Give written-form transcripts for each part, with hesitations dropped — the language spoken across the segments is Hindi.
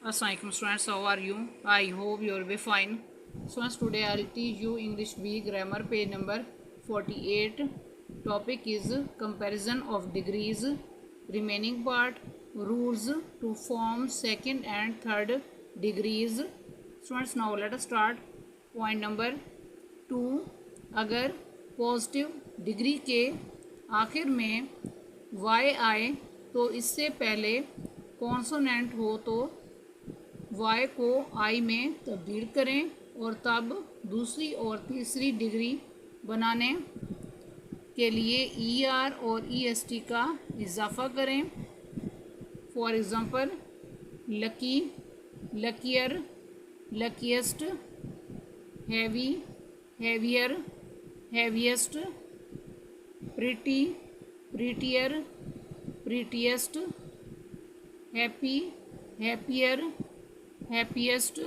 Assalamualaikum students, how are you? I hope you will be fine. Students, today I will teach you English B grammar page number 48. Topic is comparison of degrees. Remaining part, rules to form second and third degrees. Students, now let us start. Point number 2. अगर पॉजिटिव डिग्री के आखिर में y आए तो इससे पहले कॉन्सोनेंट हो तो y को i में तब्दील करें और तब दूसरी और तीसरी डिग्री बनाने के लिए er और est का इजाफा करें. For example, lucky, luckier, luckiest, heavy, heavier, heaviest, pretty, prettier, prettiest, happy, happier, happiest,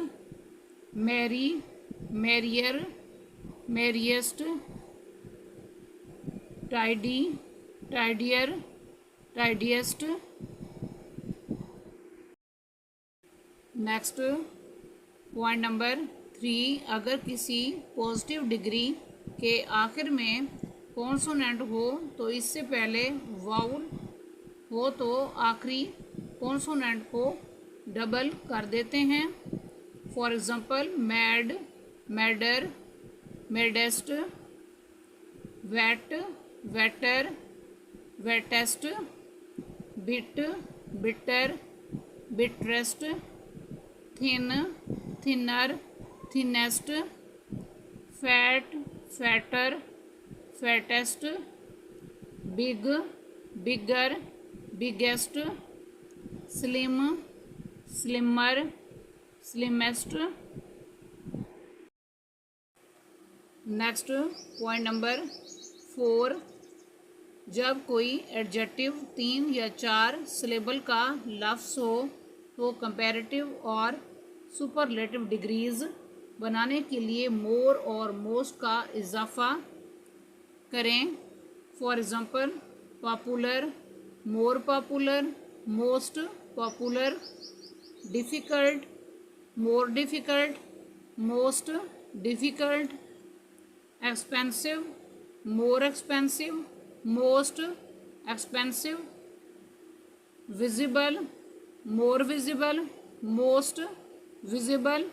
merry, merrier, merriest, tidy, tidier, tidiest. Next point number 3. अगर किसी पॉजिटिव डिग्री के आखिर में कॉन्सोनेंट हो तो इससे पहले वाउल हो तो आखिरी कॉन्सोनेंट को डबल कर देते हैं. For example, mad, madder, maddest, wet, wetter, wettest, bit, bitter, bitterest, thin, thinner, thinnest, fat, fatter, fattest, big, bigger, biggest, slim, slimmer, slimmest. Next point number 4. जब कोई एडजेक्टिव 3 या 4 सिलेबल का लफ्ज़ हो तो कंपैरेटिव और सुपरलेटिव डिग्रीज बनाने के लिए मोर और मोस्ट का इजाफा करें. For example, popular, more popular, most popular, difficult, more difficult, most difficult, expensive, more expensive, most expensive, visible, more visible, most visible,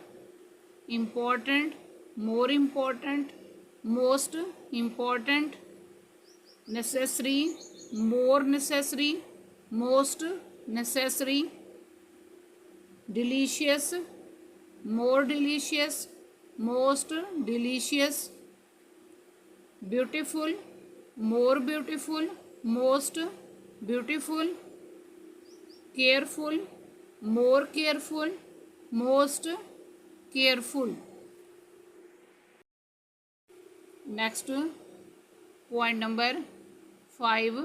important, more important, most important, necessary, more necessary, most necessary, delicious, more delicious, most delicious, beautiful, more beautiful, most beautiful, careful, more careful, most careful. Next point number 5.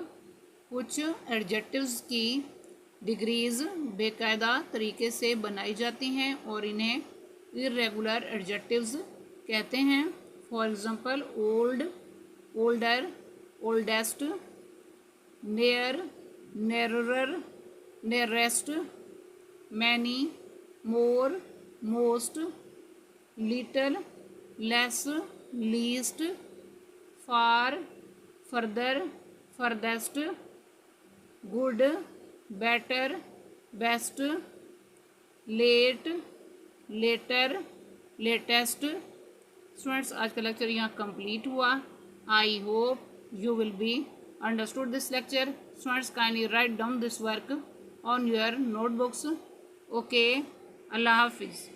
कुछ एडजेक्टिव्स की डिग्रीज़ बेकायदा तरीके से बनाई जाती हैं और इन्हें इर्रेगुलर एडजेक्टिव्स कहते हैं. For example, old, older, oldest, near, nearer, nearest, many, more, most, little, less, least, far, further, furthest, good, better, best, late, later, latest. Students, आज का लेक्चर यहाँ कंप्लीट हुआ. I hope you will be understood this lecture. Students, kindly write down this work on your notebooks. Okay, Allah Hafiz.